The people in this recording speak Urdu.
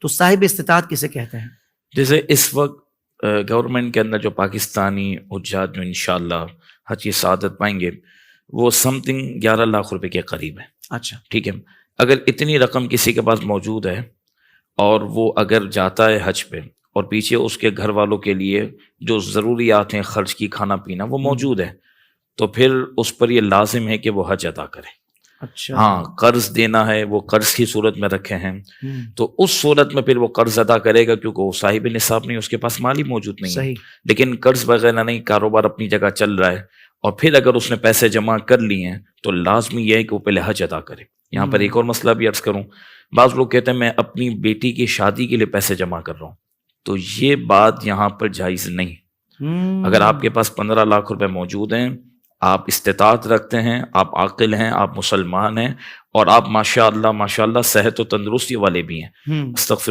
تو صاحب استطاعت کسے کہتے ہیں؟ جیسے اس وقت گورنمنٹ کے اندر جو پاکستانی حجاج جو انشاءاللہ حج کی سعادت پائیں گے وہ سم تھنگ 11 لاکھ روپے کے قریب ہے. اچھا ٹھیک ہے. اگر اتنی رقم کسی کے پاس موجود ہے اور وہ اگر جاتا ہے حج پہ اور پیچھے اس کے گھر والوں کے لیے جو ضروریات ہیں خرچ کی کھانا پینا وہ موجود ہے تو پھر اس پر یہ لازم ہے کہ وہ حج ادا کرے. اچھا ہاں قرض دینا ہے وہ قرض کی صورت میں رکھے ہیں تو اس صورت میں پھر وہ قرض ادا کرے گا کیونکہ وہ صاحب نصاب نہیں, اس کے پاس مال ہی موجود نہیں ہے. صحیح. لیکن قرض وغیرہ نہیں, کاروبار اپنی جگہ چل رہا ہے اور پھر اگر اس نے پیسے جمع کر لیے ہیں تو لازمی یہ ہے کہ وہ پہلے حج ادا کرے. یہاں پر ایک اور مسئلہ بھی عرض کروں, بعض لوگ کہتے ہیں میں اپنی بیٹی کی شادی کے لیے پیسے جمع کر رہا ہوں, تو یہ بات یہاں پر جائز نہیں. اگر آپ کے پاس 15 لاکھ روپے موجود ہیں, آپ استطاعت رکھتے ہیں, آپ عاقل ہیں, آپ مسلمان ہیں اور آپ ماشاء اللہ صحت و تندرستی والے بھی ہیں, استغفر